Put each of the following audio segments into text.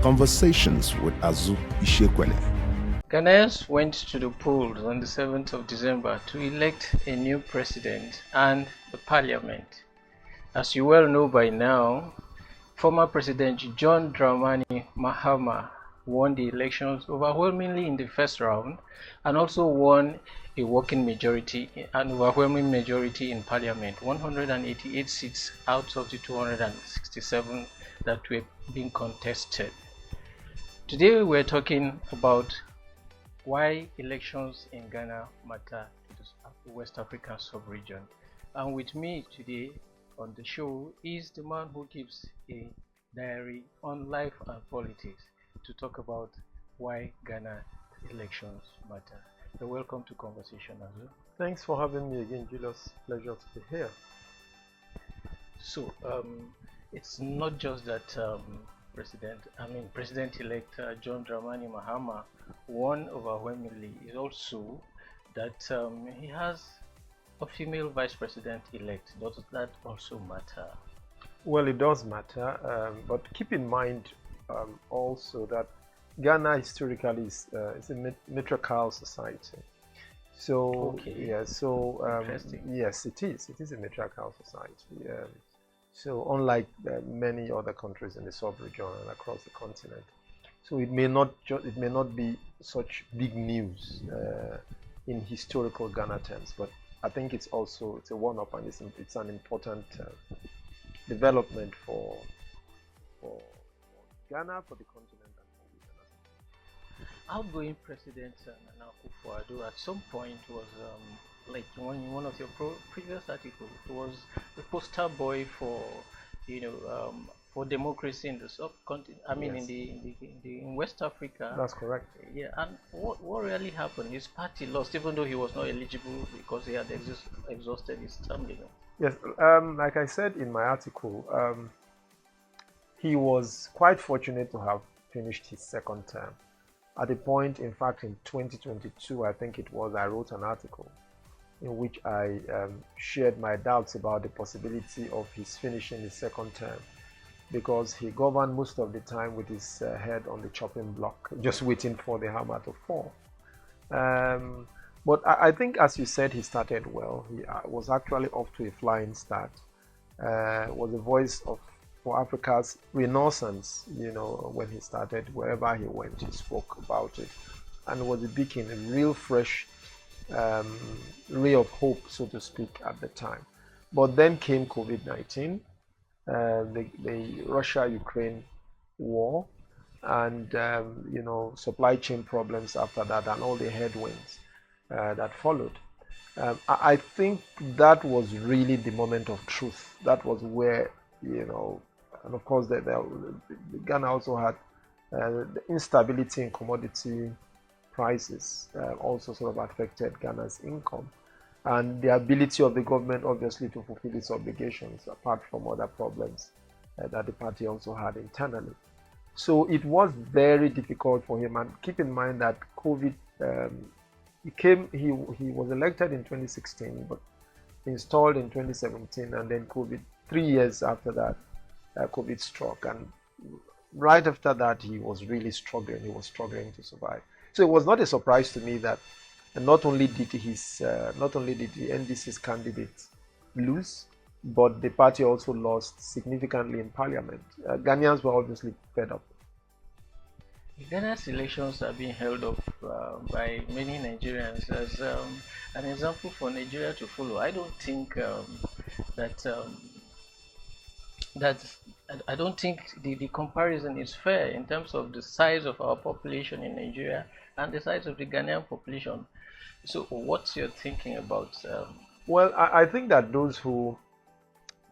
Conversations with Azu Ishekwele. Ghanaians went to the polls on the 7th of December to elect a new president and the parliament. As you well know by now, former President John Dramani Mahama won the elections overwhelmingly in the first round and also won a working majority, an overwhelming majority in parliament, 188 seats out of the 267 that were being contested. Today we're talking about why elections in Ghana matter to the West African sub-region. And with me today on the show is the man who keeps a diary on life and politics to talk about why Ghana elections matter. So welcome to Conversation, Azu. Thanks for having me again, Julius. Pleasure to be here. So it's not just that President-elect John Dramani Mahama won overwhelmingly. It's also that he has a female vice president-elect. Does that also matter? Well, it does matter, but keep in mind also that Ghana historically is a matriarchal society. So okay. yeah, so yes, it is. It is a matriarchal society. So unlike many other countries in the sub-region and across the continent, so it may not be such big news in historical Ghana terms, but I think it's a one-up and it's an important development for Ghana, for the continent. Outgoing President Akufo-Addo at some point was like in one of your previous articles, was the poster boy for for democracy in the subcontinent. I mean, yes. in West Africa. That's correct. Yeah, and what really happened? His party lost, even though he was not eligible because he had exhausted his term limit. Yes, like I said in my article, he was quite fortunate to have finished his second term. At a point, in fact, in 2022, I think it was, I wrote an article in which I shared my doubts about the possibility of his finishing his second term, because he governed most of the time with his head on the chopping block, just waiting for the hammer to fall. But I think, as you said, he started well. He was actually off to a flying start. Was a voice for Africa's renaissance, when he started. Wherever he went, he spoke about it, and was a beacon, a real fresh ray of hope, so to speak, at the time. But then came COVID-19, the Russia-Ukraine war, and supply chain problems after that, and all the headwinds that followed. I think that was really the moment of truth. That was where, and of course, Ghana also had the instability in commodity prices also sort of affected Ghana's income, and the ability of the government, obviously, to fulfill its obligations, apart from other problems that the party also had internally. So it was very difficult for him. And keep in mind that COVID, he was elected in 2016, but installed in 2017, and then COVID, 3 years after that, COVID struck, and right after that he was really struggling. He was struggling to survive. So it was not a surprise to me that not only did the NDC's candidate lose, but the party also lost significantly in parliament. Ghanaians were obviously fed up. Ghana's elections are being held up by many Nigerians as an example for Nigeria to follow. I don't think I don't think the comparison is fair in terms of the size of our population in Nigeria and the size of the Ghanaian population. So what's your thinking about? Well, I think that those who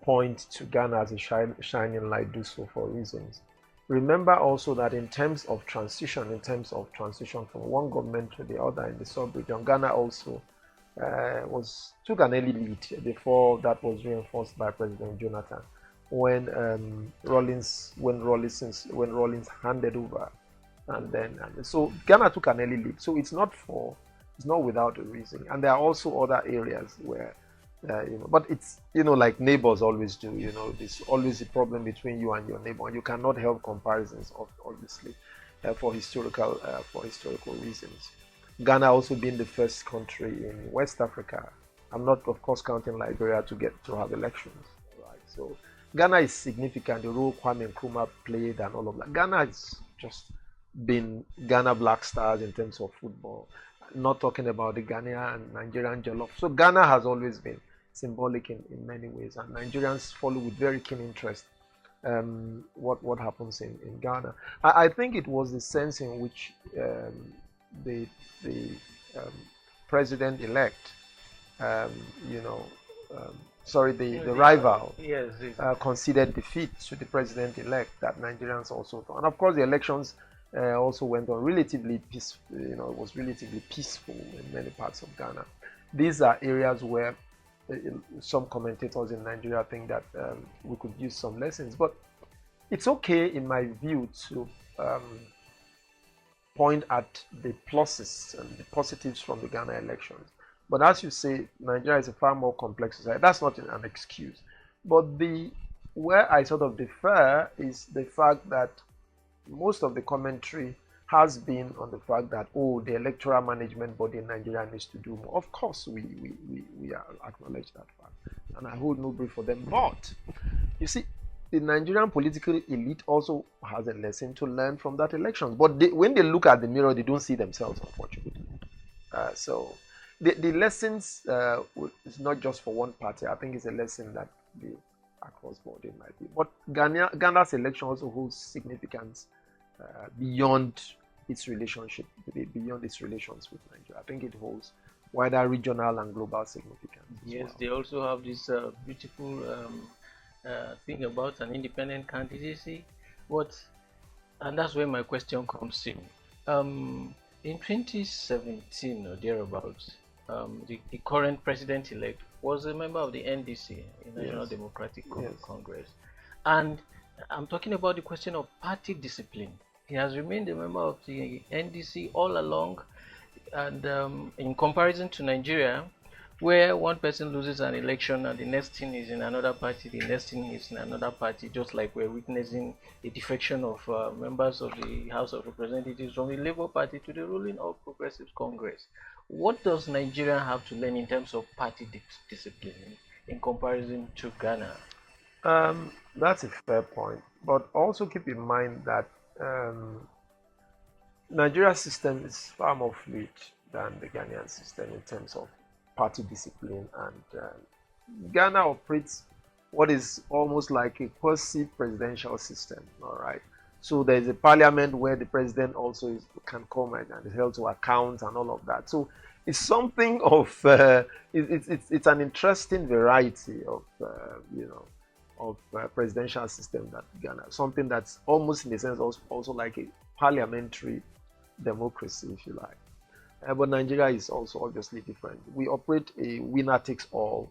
point to Ghana as a shining light do so for reasons. Remember also that in terms of transition from one government to the other in the sub-region, Ghana also took an early lead before that was reinforced by President Jonathan, when Rawlings handed over, and so Ghana took an early lead. So it's not without a reason, and there are also other areas where But it's, like neighbors always do. There's always a problem between you and your neighbor, and you cannot help comparisons, obviously, for historical reasons. Ghana also being the first country in West Africa. I'm not, of course, counting Liberia to have elections, right? So Ghana is significant. The role Kwame Nkrumah played and all of that. Ghana has just been Ghana Black Stars in terms of football. Not talking about the Ghanaian and Nigerian jollof. So Ghana has always been symbolic in many ways, and Nigerians follow with very keen interest what happens in Ghana. I think it was the sense in which the president-elect, the rival, yes, conceded defeat to the president-elect that Nigerians also thought. And of course, the elections also went on relatively peaceful. It was relatively peaceful in many parts of Ghana. These are areas where some commentators in Nigeria think that we could use some lessons. But it's okay, in my view, to point at the pluses and the positives from the Ghana elections. But as you say, Nigeria is a far more complex society. That's not an excuse. But where I sort of differ is the fact that most of the commentary has been on the fact that, the electoral management body in Nigeria needs to do more. Of course, we acknowledge that fact, and I hold no brief for them. But you see, the Nigerian political elite also has a lesson to learn from that election. But when they look at the mirror, they don't see themselves, unfortunately. So the lessons is not just for one party. I think it's a lesson that across board it might be. But Ghana's election also holds significance beyond its relations with Nigeria. I think it holds wider regional and global significance. Yes, they also have this beautiful thing about an independent candidacy. And that's where my question comes in. In 2017 or thereabouts, the current president-elect was a member of the NDC, National Democratic Congress. And I'm talking about the question of party discipline. He has remained a member of the NDC all along, and in comparison to Nigeria, where one person loses an election and the next thing is in another party, the next thing is in another party, just like we're witnessing a defection of members of the House of Representatives from the Labour Party to the ruling All Progressives Congress. What does Nigeria have to learn in terms of party discipline in comparison to Ghana? That's a fair point, but also keep in mind that Nigeria's system is far more fluid than the Ghanaian system in terms of party discipline, and Ghana operates what is almost like a quasi-presidential system. All right, so there is a parliament where the president also can come and is held to account and all of that. So it's something of it's an interesting variety of presidential system that Ghana, something that's almost in a sense also like a parliamentary democracy, if you like. But Nigeria is also obviously different. We operate a winner-takes-all.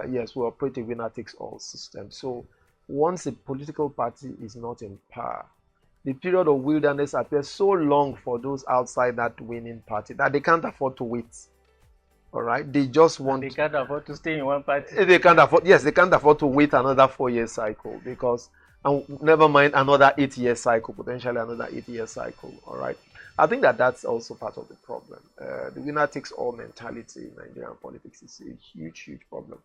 We operate a winner-takes-all system. So once a political party is not in power, the period of wilderness appears so long for those outside that winning party that they can't afford to wait. All right, they just want. And they can't afford to stay in one party. They can't afford. Yes, they can't afford to wait another 4-year cycle because, and never mind another 8-year cycle, potentially another 8-year cycle. All right, I think that's also part of the problem. The winner-takes-all mentality in Nigerian politics is a huge, huge problem,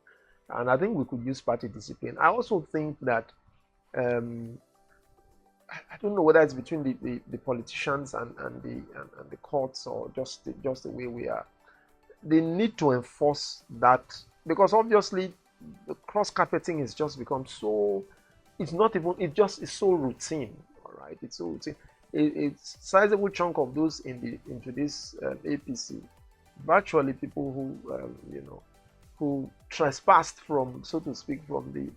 and I think we could use party discipline. I also think that I don't know whether it's between the politicians and the courts or just the way we are. They need to enforce that, because obviously the cross-carpeting has just become so. It's not even. It's so routine. All right, it's so routine. A sizable chunk of those into this APC, virtually people who trespassed from, so to speak, from the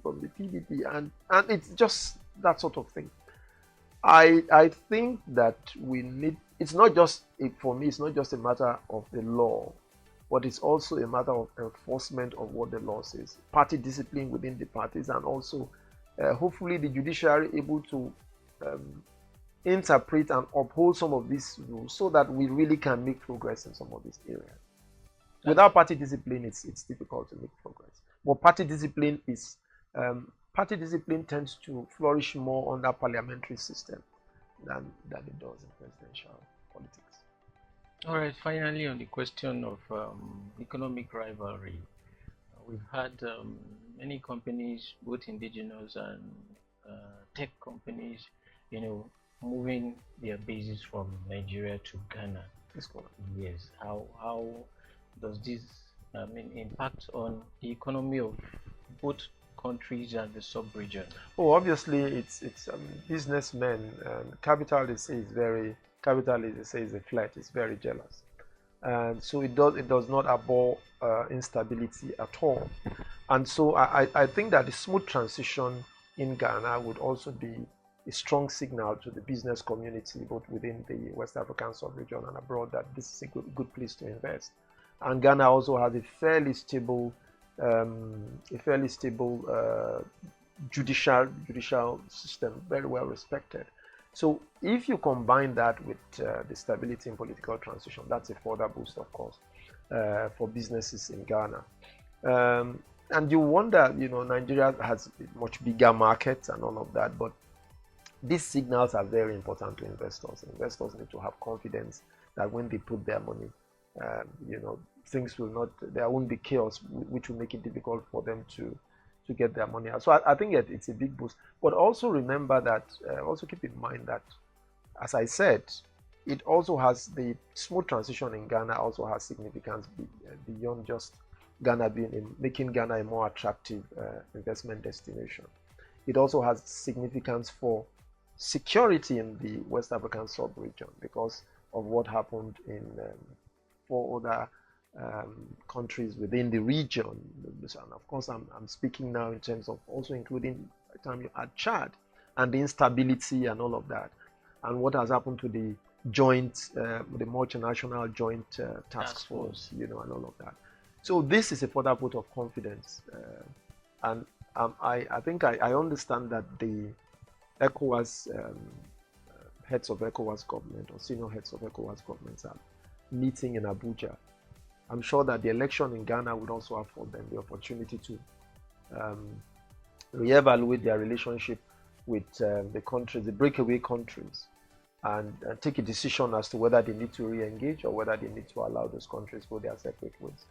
PDP, and it's just that sort of thing. I think that we need. It's not just for me. It's not just a matter of the law, but it's also a matter of enforcement of what the law says, party discipline within the parties, and also hopefully the judiciary able to interpret and uphold some of these rules so that we really can make progress in some of these areas. Without party discipline, it's difficult to make progress. But party discipline tends to flourish more under parliamentary system than it does in presidential politics. All right, finally on the question of economic rivalry, we've had many companies, both indigenous and tech companies, moving their bases from Nigeria to Ghana. Yes. How does this impact on the economy of both countries and the sub-region? Oh, obviously, it's businessmen. Capital, they say, is a flirt. It's very jealous, and so it does not abhor instability at all. And so I think that the smooth transition in Ghana would also be a strong signal to the business community, both within the West African sub-region and abroad, that this is a good place to invest. And Ghana also has a fairly stable judicial system, very well respected. So if you combine that with the stability in political transition, that's a further boost, of course, for businesses in Ghana. And you wonder, Nigeria has much bigger markets and all of that, but these signals are very important to investors. Investors need to have confidence that when they put their money, there won't be chaos, which will make it difficult for them to get their money out. So I think it's a big boost. But also remember that, also keep in mind that, as I said, it also has the smooth transition in Ghana also has significance beyond just Ghana making Ghana a more attractive investment destination. It also has significance for security in the West African sub-region because of what happened in 4 other countries within the region. And of course, I'm speaking now in terms of also including by the time you add Chad and the instability and all of that, and what has happened to the the multinational joint task force, and all of that. So this is a further vote of confidence, and I think I understand that the ECOWAS heads of ECOWAS government or senior heads of ECOWAS governments are meeting in Abuja. I'm sure that the election in Ghana would also afford them the opportunity to reevaluate their relationship with the countries, the breakaway countries, and take a decision as to whether they need to re-engage or whether they need to allow those countries go their separate ways.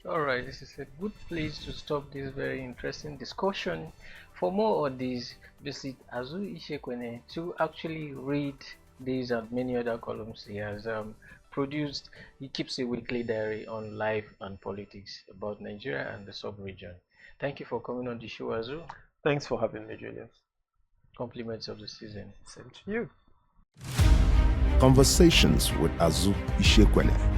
All right, this is a good place to stop this very interesting discussion. For more on this, visit Azu Ishekwene to actually read these and many other columns he has produced. He keeps a weekly diary on life and politics about Nigeria and the sub-region. Thank you for coming on the show, Azu. Thanks for having me, Julius. Compliments of the season. Same to you. Conversations with Azu Ishekwene.